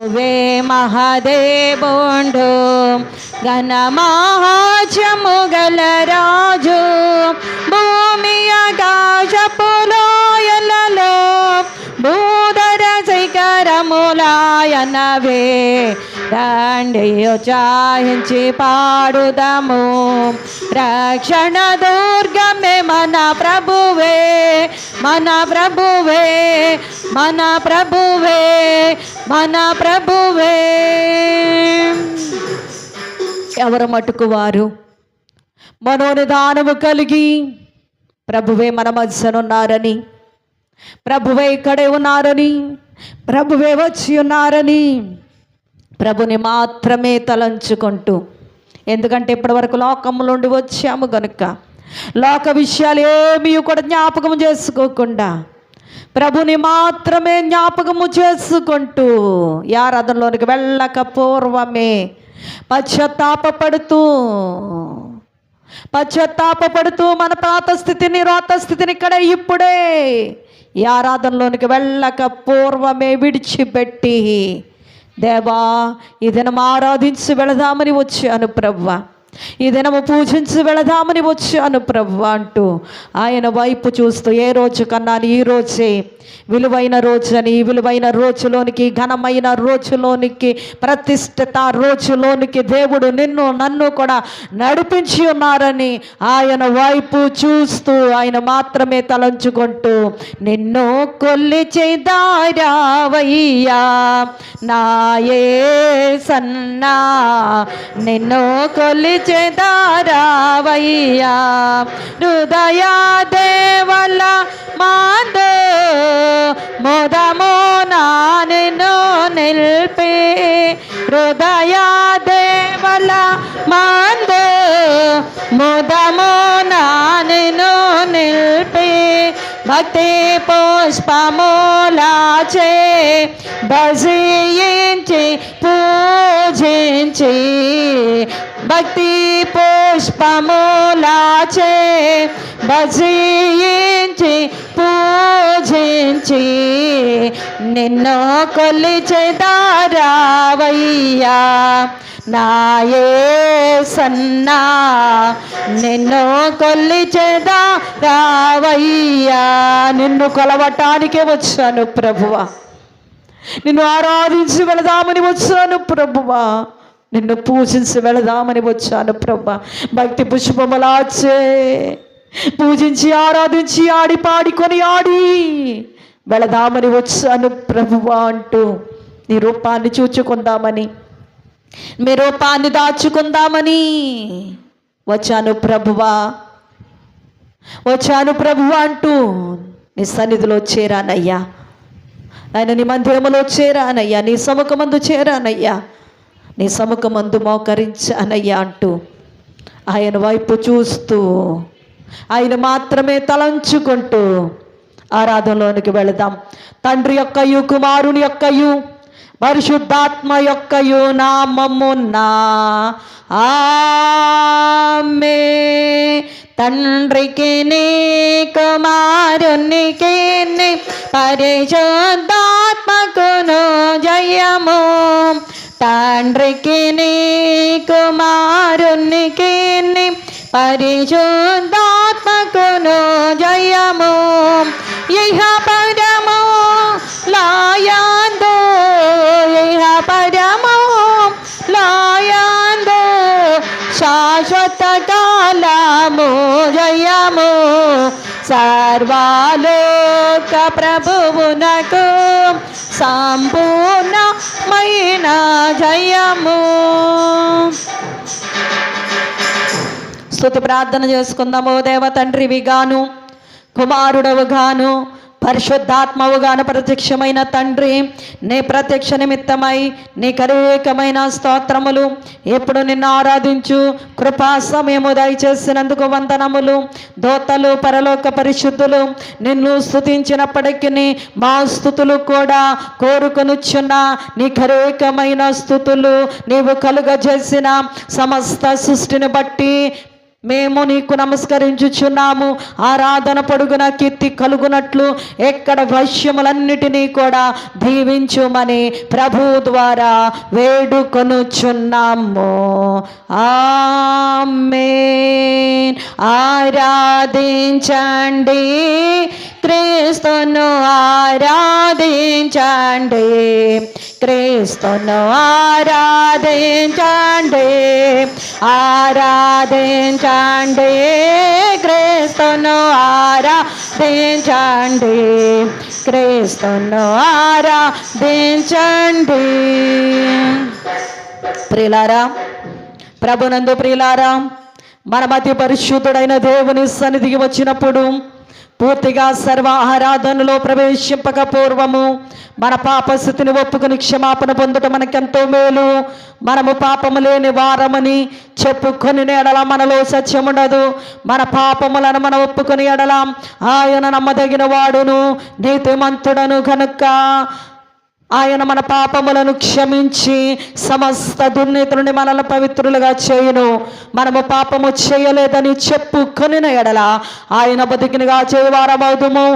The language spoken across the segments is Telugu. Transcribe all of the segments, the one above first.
వే మహాదేవుండు ఘన మహాత్మ్యము గల రాజు భూమి ఆకాశపు లోయలలో భూధర శిఖరములాయనవే రండి ఉత్సాహించి పాడుదము రక్షణ దుర్గమే మన ప్రభువే మన ప్రభువే మన ప్రభువే మన ప్రభువే. ఎవరు మటుకు వారు మనోనిదానము కలిగి ప్రభువే మన మధ్యనున్నారని, ప్రభువే ఇక్కడే ఉన్నారని, ప్రభువే వచ్చి ఉన్నారని ప్రభుని మాత్రమే తలంచుకుంటూ, ఎందుకంటే ఇప్పటివరకు లోకంలో నుండి వచ్చాము గనుక లోక విషయాలు ఏమీ కూడా జ్ఞాపకం చేసుకోకుండా ప్రభుని మాత్రమే జ్ఞాపకము చేసుకుంటూ ఈ ఆరాధనలోనికి వెళ్ళక పూర్వమే పశ్చాత్తాపడుతూ మన పాత స్థితిని రోత స్థితిని ఇక్కడ ఇప్పుడే ఈ ఆరాధనలోనికి వెళ్ళక పూర్వమే విడిచిపెట్టి, దేవా ఈ దినం ఆరాధించి వెళదామని వచ్చాను ప్రభువా, ఈ దినము పూజించి వెళదామని వచ్చాను ప్రభువా అంటూ ఆయన వైపు చూస్తూ, ఏ రోజు కన్నా ఈ రోజే విలువైన రోజు అని, విలువైన రోజులోనికి, ఘనమైన రోజులోనికి, ప్రతిష్ఠిత రోజులోనికి దేవుడు నిన్ను నన్ను కూడా నడిపించి ఉన్నారని ఆయన వైపు చూస్తూ ఆయన మాత్రమే తలంచుకుంటూ, నిన్ను కొలిచెదారావయ్యా నా యేసన్నా, నిన్ను కొలిచెదారావయ్యా హృదయ దేవల మాందో మోదమో నా నిన్ను నిల్పే, హృదయ దేవల మాందో మోదమో నా నిన్ను నిల్పే, భక్తి పుష్పములాచే భజించి పూజించి, భక్తి పుష్పములాచే భజించి పూజించి, నిన్ను కొలిచెదారావయ్యా నా యేసన్నా, నిన్ను కొలిచెదారావయ్యా. నిన్ను కొలవటానికే వచ్చాను ప్రభువా, నిన్ను ఆరాధించి వెళదామని వచ్చాను ప్రభువా, నిన్ను పూజించి వెళదామని వచ్చాను ప్రభువా. భక్తి పుష్పములాచే పూజించి ఆరాధించి ఆడి పాడుకొని ఆడి వెళదామని వచ్చాను ప్రభువా అంటూ, నీ రూపాన్ని చూచుకుందామని, మీ రూపాన్ని దాచుకుందామని వచ్చాను ప్రభువా, వచ్చాను ప్రభువా అంటూ నీ సన్నిధిలో చేరానయ్యా, ఆయన నీ మందిరములో చేరానయ్యా, నీ సముఖమందు చేరానయ్యా, నీ సముఖమందు మోకరించానయ్యా అంటూ ఆయన వైపు చూస్తూ ఆయన మాత్రమే తలంచుకుంటూ ఆరాధనలోనికి వెళదాం. తండ్రి యొక్కయు కుమారుని యొక్కయు పరిశుద్ధాత్మ యొక్కయు నామమున్నా ఆమేన్. తండ్రికి నీ కుమారునికి నీ పరిశుద్ధాత్మకును జయము, తండ్రికి నీ కుమారునికి నీ పరిశుద్ధాత్మకును జయము, ఇహ పరము లాయందు, ఇహ పరము లాయందు శాశ్వత కాలము జయము, సర్వలోక ప్రభువునకు సంపూర్ణమైన జయము. స్తుతి ప్రార్థన చేసుకుందాము. దేవ తండ్రివి గాను, కుమారుడవు గాను, పరిశుద్ధాత్మవు గాను ప్రత్యక్షమైన తండ్రి, నీ ప్రత్యక్ష నిమిత్తమై నీ కరేకమైన స్తోత్రములు. ఎప్పుడు నిన్ను ఆరాధించు కృపా సమయము దయచేసినందుకు వందనములు. దోతలు పరలోక పరిశుద్ధులు నిన్ను స్తుతించినప్పటికీ మా స్తుతులు కూడా కోరుకొనుచున్న నీ కరేకమైన స్తుతులు నీవు కలుగజేసిన సమస్త సృష్టిని బట్టి మేము నీకు నమస్కరించుచున్నాము. ఆరాధన పొడుగున కీర్తి కలుగునట్లు ఎక్కడ వైశ్యములన్నిటినీ కూడా దీవించుమని ప్రభు ద్వారా వేడుకొనుచున్నాము. ఆమేన్. ఆరాధించండి క్రీస్తును, ఆరాధించండి క్రీస్తును, ఆరాధించండి ఆరాధించండి క్రీస్తును, ఆరాధించండి క్రీస్తును, ఆరాధించండి. ప్రియులారా, ప్రభునందు ప్రియులారా, మన మధ్య పరిశుద్ధుడైన దేవుని సన్నిధికి వచ్చినప్పుడు పూర్తిగా సర్వ ఆరాధనలో ప్రవేశింపక పూర్వము మన పాపస్థితిని ఒప్పుకుని క్షమాపణ పొందటం మనకెంతో మేలు. మనము పాపము లేని వారమని చెప్పుకొని ఎడల మనలో సత్యం ఉండదు. మన పాపములను మనం ఒప్పుకొని ఎడల ఆయన నమ్మదగిన వాడును నీతిమంతుడను కనుక ఆయన మన పాపములను క్షమించి సమస్త దుర్నీతి నుండి మనల్ని పవిత్రులుగా చేయును. మనము పాపము చేయలేదని చెప్పుకొని ఎడల ఆయన బతికినగా చేయవారమవుదుము.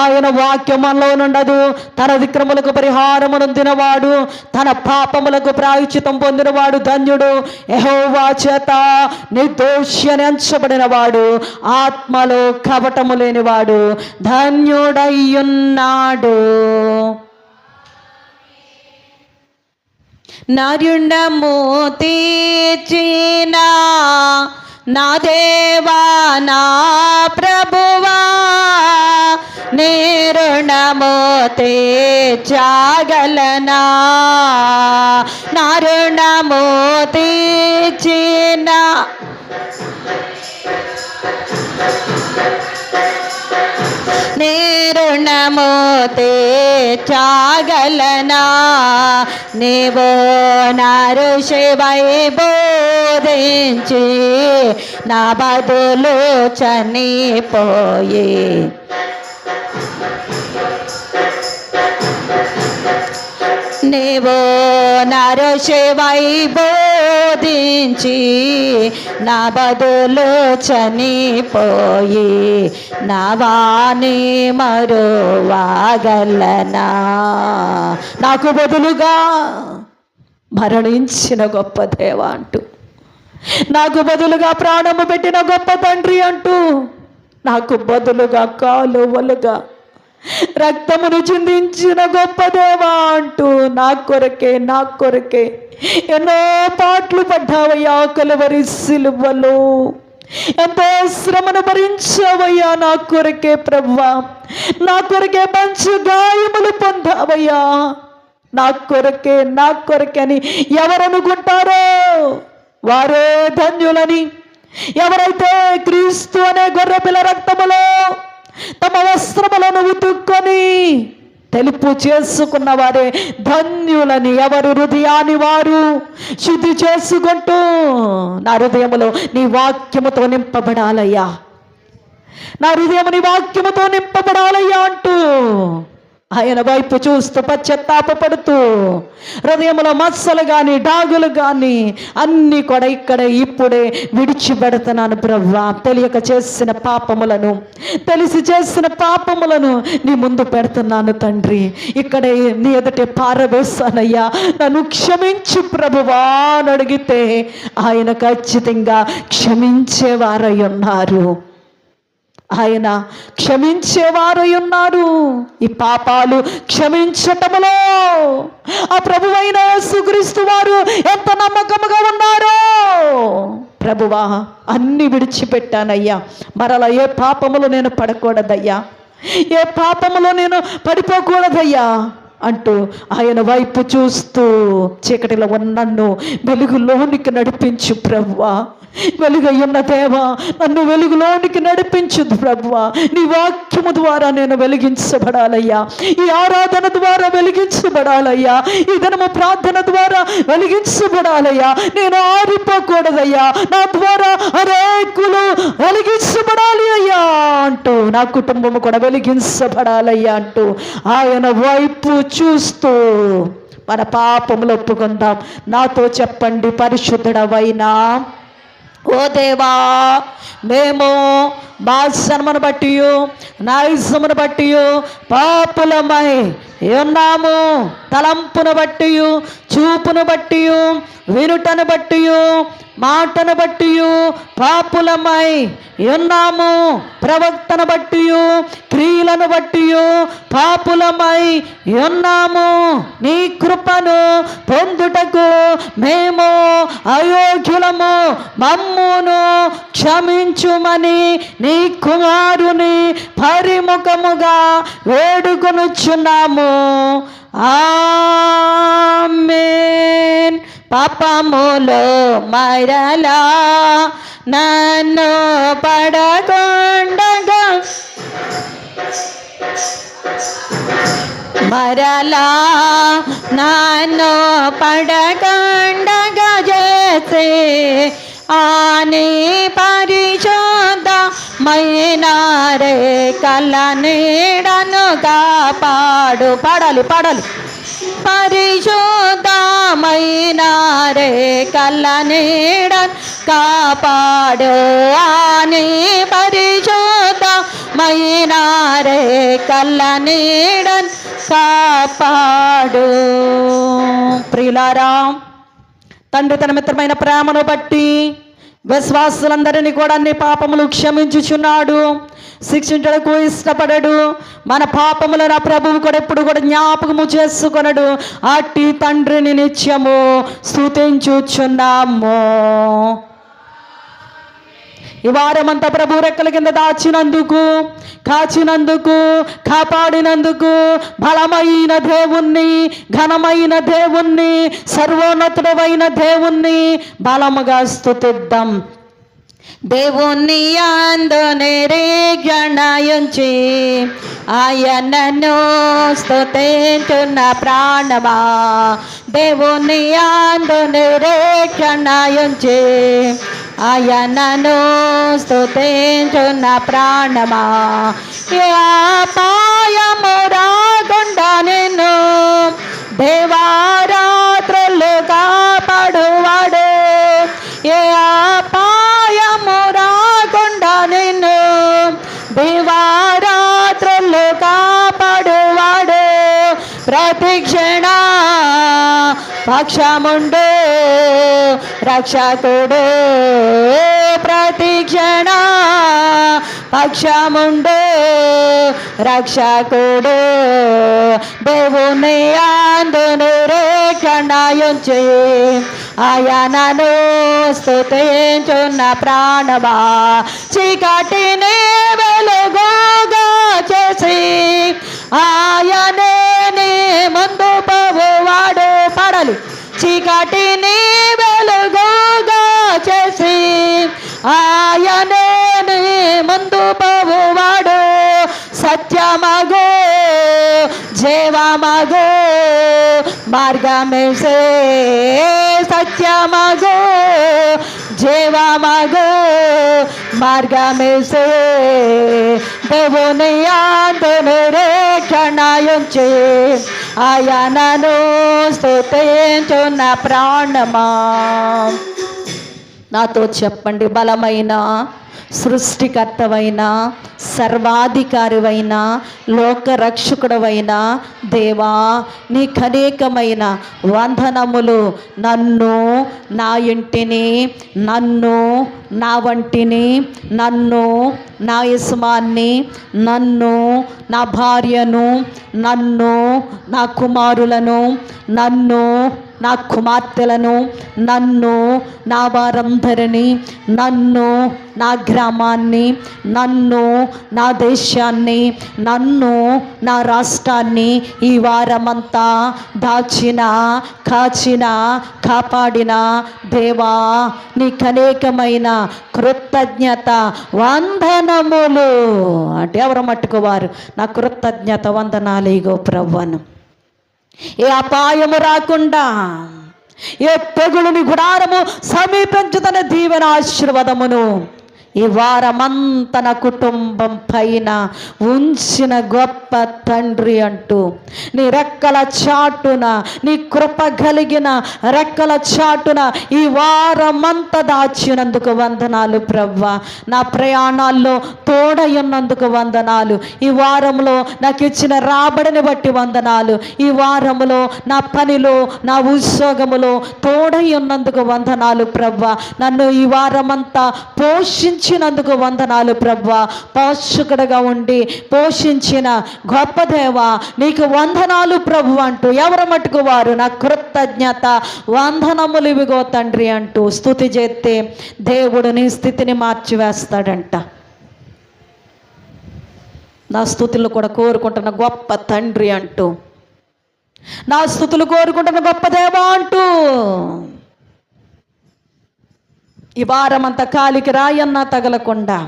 ఆయన వాక్యములో నుండదు. తన విక్రములకు పరిహారము నొందినవాడు, తన పాపములకు ప్రాయశ్చితం పొందినవాడు ధన్యుడు. యెహోవా చేత నిర్దోషి అని ఎంచబడినవాడు, ఆత్మలో కపటము లేనివాడు ధన్యుడయ్యున్నాడు. నా రుణము తీర్చిన నా దేవా నా ప్రభువా, నీ రుణము తీర్చగలనా? నా రుణము తీర్చిన నీ రుణము తీర్చగలనా? నీవు నా ఋషివై బోధించి నా బదులు చనిపోయి నీవు నా ఋషివై బోధించి నా బదులు చనిపోయి నా వాణి మరువగలనా? నాకు బదులుగా మరణించిన గొప్ప దేవ అంటూ, నాకు బదులుగా ప్రాణము పెట్టిన గొప్ప తండ్రి అంటూ, నాకు బదులుగా కాలువలుగా రక్తమును చిందించిన గొప్ప దేవా అంటూ నా కొరకే ఎన్నో పాటలు పడ్డావయ్యా. కలువరి సిలువలో ఎంతో శ్రమను భరించావయ్యా నా కొరకే ప్రభువా. నా కొరకే పంచు గాయములు పొందావయ్యా. నా కొరకే అని ఎవరనుకుంటారో వారే ధన్యులని. ఎవరైతే క్రీస్తు అనే గొర్రెపిల్ల రక్తములో తమ వస్త్రములను ఉతుక్కొని తెలుపు చేసుకున్న వారే ధన్యులని. ఎవరు హృదయాన్ని వారు శుద్ధి చేసుకుంటూ నా హృదయములో నీ వాక్యముతో నింపబడాలయ్యా, నా హృదయము నీ వాక్యముతో నింపబడాలయ్యా అంటూ ఆయన వైపు చూస్తూ పశ్చాత్తాపడుతూ హృదయంలో మచ్చలు కానీ డాగులు కానీ అన్నీ కూడా ఇక్కడ ఇప్పుడే విడిచిపెడుతున్నాను ప్రభువా. తెలియక చేసిన పాపములను, తెలిసి చేసిన పాపములను నీ ముందు పెడుతున్నాను తండ్రి. ఇక్కడే నీ ఎదుటే పారవేశానయ్యా, నన్ను క్షమించు ప్రభువా అని అడిగితే ఆయన ఖచ్చితంగా క్షమించేవారై ఉన్నారు. ఆయన క్షమించేవారై ఉన్నారు. ఈ పాపాలు క్షమించటములో ఆ ప్రభువైన యేసుక్రీస్తు వారు ఎంత నమ్మకముగా ఉన్నారో. ప్రభువా, అన్ని విడిచిపెట్టానయ్యా, మరలా ఏ పాపములో నేను పడకూడదయ్యా, ఏ పాపములో నేను పడిపోకూడదయ్యా అంటూ ఆయన వైపు చూస్తూ చీకటిలో నన్ను వెలుగులోనికి నడిపించు ప్రభువా. వెలుగయ్యున్న దేవా, నన్ను వెలుగులోనికి నడిపించు ప్రభువా. నీ వాక్యము ద్వారా నేను వెలిగించబడాలయ్యా, ఈ ఆరాధన ద్వారా వెలిగించబడాలయ్యా, ఈ దినము ప్రార్థన ద్వారా వెలిగించబడాలయ్యా. నేను ఆరిపోకూడదయ్యా, నా ద్వారా అనేకులు వెలిగించబడాలి అయ్యా అంటూ, నా కుటుంబము కూడా వెలిగించబడాలయ్యా అంటూ ఆయన వైపు చూస్తూ మన పాపములు ఒప్పుకుందాం. నాతో చెప్పండి, పరిశుద్ధుడవైనా ఓ దేవా, మేము బాధ్యతను బట్టి నైజమును బట్టి పాపులమై ఉన్నాము. తలంపును బట్టి, చూపును బట్టి, వినుటను బట్టి, మాటను బట్టి పాపులమై ఉన్నాము. ప్రవక్తను బట్టి, క్రియలను బట్టి పాపులమై ఉన్నాము. నీ కృపను పొందుటకు మేము అయోగ్యులము. మమ్మును క్షమించుమని నీ కుమారుని పరిముఖముగా వేడుకొనుచున్నాము. ఆమేన్. పాపములో మరలా నన్ను పడకుండగా, మరలా నన్ను పడకుండగా చేసే ఆని పరిశుద్ధమైన రేఖల నీడను కాపాడు. పాడాలి. పరిశుద్ధమైన రేఖల నీడను కాపాడు. ఆని పరిశుద్ధమైన రేఖల నీడను కాపాడు. ప్రియులారా, తండ్రి తన మిత్రమైన ప్రేమను బట్టి విశ్వాసులందరినీ కూడా అన్ని పాపములు క్షమించుచున్నాడు. శిక్షించడానికి ఇష్టపడడు. మన పాపములను ఆ ప్రభువు కూడా ఎప్పుడు కూడా జ్ఞాపకము చేసుకొనడు. అట్టి తండ్రిని నిత్యము స్తుతించుచున్నాము. ఈ వారమంతా ప్రభు రెక్కల కింద దాచినందుకు, కాచినందుకు, కాపాడినందుకు బలమైన దేవుణ్ణి, ఘనమైన దేవుణ్ణి, సర్వోన్నతుడైన దేవుణ్ణి బలముగా స్తుతిద్దాం. దేవుణ్ణి యందు నిరీక్షణయుంచి ఆయనను స్తుతించున్న ప్రాణమా, దేవుణ్ణి యందు నిరీక్షణయుంచి ఆయనను స్తుతించున్న ప్రాణమా, ఏ అపాయము రాకుండా నిన్ను దేవారాత్రులు కాపాడువాడు. ఏ అపాయము రాకుండా నిన్ను దేవారాత్రులు కాపాడువాడు. ప్రతిక్షణ పక్షముండు రక్షకుడు, ప్రతిక్షణ పక్షముండు రక్షకుడు. దేవుని యందు నిరీక్షణయుంచి ఆయనను స్తుతించున్న ప్రాణమా, చీకటిని వెలుగుగా చేసి ఆయనే నీ ముందు పోవువాడు. పాడాలి. చీకటిని వెలుగుగా చేసి ఆయనే నీ ముందు పోవువాడు. సత్యమగు జీవమగు మార్గమేసే, సత్యమగు జీవమగు మార్గమేసే. దేవుని యందు నిరీక్షణయుంచి ఆయనను స్తుతించున్న ప్రాణమా. నాతో చెప్పండి. బలమైన సృష్టికర్తవైన సర్వాధికారివైన లోకరక్షకుడవైన దేవా, నీకు అనేకమైన వందనములు. నన్ను, నా ఇంటిని, నన్ను, నా వంటిని, నన్ను, నా యజమాన్ని, నన్ను, నా భార్యను, నన్ను, నా కుమారులను, నన్ను, నా కుమార్తెలను, నన్ను, నా వారందరినీ, నన్ను, నా గ్రామాన్ని, నన్ను, నా దేశాన్ని, నన్ను, నా రాష్ట్రాన్ని ఈ వారమంతా దాచిన, కాచిన, కాపాడిన దేవా, నీకు అనేకమైన కృతజ్ఞత వందనములు. అంటే ఎవరు మట్టుకోవారు నా కృతజ్ఞత వందనాలు. ఇగో ప్రభువను, ఏ అపాయము రాకుండా, ఏ తెగులుని గుడారము సమీపించుతన దీవెన ఆశీర్వాదమును ఈ వారమంతా నా కుటుంబం పైన ఉంచిన గొప్ప తండ్రి అంటూ నీ రెక్కల చాటున, నీ కృప కలిగిన రెక్కల చాటున ఈ వారమంతా దాచినందుకు వందనాలు ప్రభువా. నా ప్రయాణాల్లో తోడయున్నందుకు వందనాలు. ఈ వారంలో నాకు ఇచ్చిన రాబడిని బట్టి వందనాలు. ఈ వారములో నా పనిలో, నా ఉద్యోగములో తోడయున్నందుకు వందనాలు ప్రభువా. నన్ను ఈ వారమంతా పోషించినందుకు వందనాలు ప్రభువా. పోషకుడుగా ఉండి పోషించిన గొప్ప దేవా నీకు వందనాలు ప్రభు అంటూ ఎవరి మటుకు వారు నా కృతజ్ఞత వందనములు ఇవిగో తండ్రి అంటూ స్తుతి చేస్తే దేవుడు నీ స్థితిని మార్చివేస్తాడంట. నా స్తుతులు కూడా కోరుకుంటున్న గొప్ప తండ్రి అంటూ, నా స్తుతులు కోరుకుంటున్న గొప్ప దేవా అంటూ ఈ వారమంతా కాలికి రాయన్నా తగలకుండా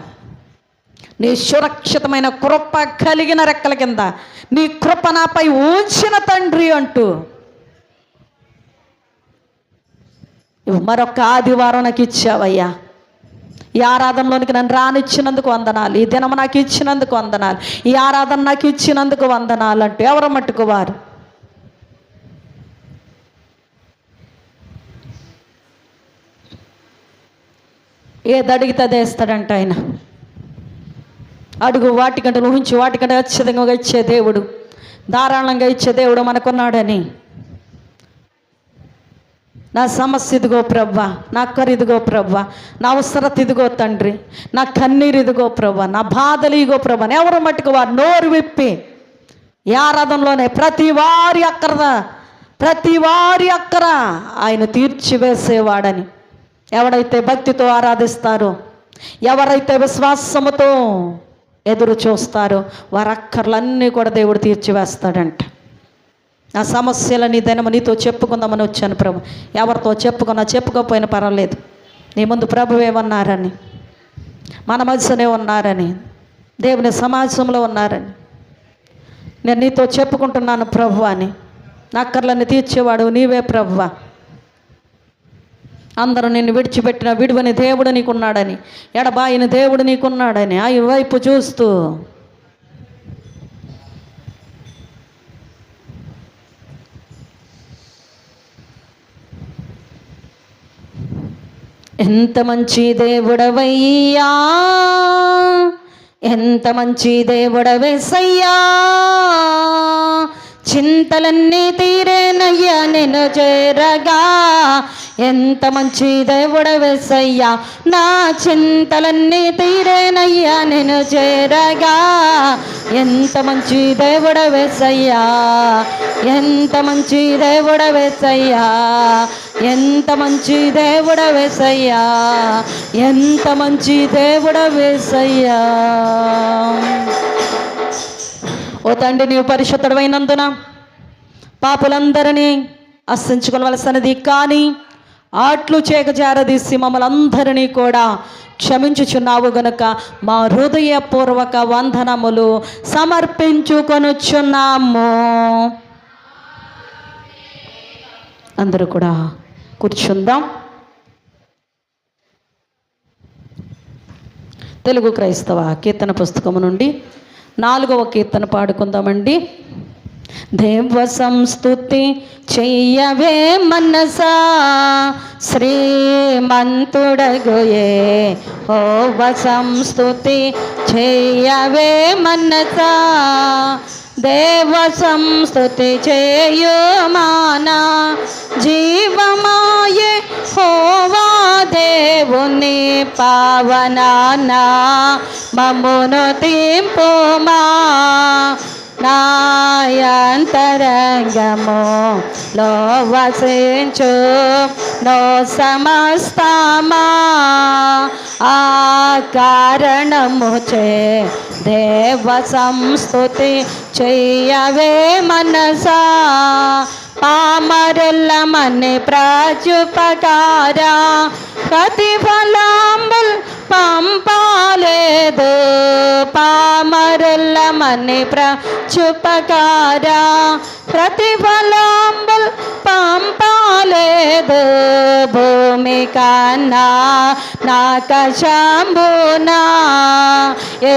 నీ సురక్షితమైన కృప కలిగిన రెక్కల కింద నీ కృప నాపై ఉంచిన తండ్రి అంటూ మరొక ఆదివారం నాకు ఇచ్చావయ్యా. ఈ ఆరాధనలోనికి నన్ను రానిచ్చినందుకు వందనాలు. ఈ దినం నాకు ఇచ్చినందుకు వందనాలు. ఈ ఆరాధన నాకు ఇచ్చినందుకు వందనాలు అంటూ ఎవరు మట్టుకు వారు ఏది అడిగితే అదే ఇస్తాడంట ఆయన. అడుగు వాటికంటే ఊహించి వాటికంటే అత్యధికంగా ఇచ్చే దేవుడు, ధారాళంగా ఇచ్చే దేవుడు మనకున్నాడని. నా సమస్య ఇదిగో ప్రవ్వా, నా అక్కర ఇదిగో ప్రవ్వా, నా అవసరత ఇదిగో తండ్రి, నా కన్నీరు ఇదిగో ప్రవ్వా, నా బాధలు ఇదిగో ప్రవ్వా. ఎవరు మట్టుకు వారు నోరు విప్పి ఈ ఆరాధనలోనే ప్రతి వారి అక్కర ఆయన తీర్చివేసేవాడని, ఎవడైతే భక్తితో ఆరాధిస్తారో, ఎవరైతే విశ్వాసముతో ఎదురు చూస్తారో వారి అక్కర్లన్నీ కూడా దేవుడు తీర్చివేస్తాడంట. నా సమస్యలని దినము నీతో చెప్పుకుందామని వచ్చాను ప్రభు. ఎవరితో చెప్పుకోకపోయినా పర్వాలేదు, నీ ముందు ప్రభు ఏమన్నారని, మన మధ్యనే ఉన్నారని, దేవుని సమాజంలో ఉన్నారని నేను నీతో చెప్పుకుంటున్నాను ప్రభు అని. నా అక్కర్లన్నీ తీర్చేవాడు నీవే ప్రభువా. అందరూ నిన్ను విడిచిపెట్టిన విడువని దేవుడు నీకున్నాడని, ఎడబాయిన దేవుడు నీకున్నాడని ఆయన వైపు చూస్తూ ఎంత మంచి దేవుడవయ్యా, ఎంత మంచి దేవుడవేసయ్యా, చింతలన్నీ తీరేనయ్యా నేను చేరగా. ఎంత మంచి దేవుడవేసయ్యా, నా చింతలన్నీ తీరేనయ్యా నేను చేరగా. ఎంత మంచి దేవుడవేసయ్యా, ఎంత మంచి దేవుడవేసయ్యా, ఎంత మంచి దేవుడవేసయ్యా, ఎంత మంచి దేవుడవేసయ్యా. ఓ తండ్రి, నీవు పరిశుద్ధుడైనందున పాపులందరినీ అస్సించుకోవలసినది, కానీ ఆట్లు చేకజారదీసి మమ్మల్ని అందరినీ కూడా క్షమించుచున్నావు గనుక మా హృదయపూర్వక వందనములు సమర్పించుకొనుచున్నాము. అందరూ కూడా కూర్చుందాం. తెలుగు క్రైస్తవ కీర్తన పుస్తకము నుండి 4వ కీర్తన పాడుకుందామండి. దేవ సంస్తుతి చెయ్యవే మనసా, శ్రీమంతుడగు యెహోవ సంస్తుతి చెయ్యవే మనసా. దేవ సంస్తుతి చేయుమానా, జీవమాయే హోవా దేవుని పావనానా మమ్మును తింపుమా. నాయంతరంగము లో వసించు నో సమస్తమా, ఆ కారణము చే దేవ సంస్తుతి చెయ్యవే మనసా. పామరులమని ప్రచుపకారా ప్రతిఫలాంబుల్ పంపాలేదు పామరులమని ప్రచుపకారా ప్రతిఫలాంబుల్ పంపాలేదు భూమి కన్నా నాకశంభునా ఏ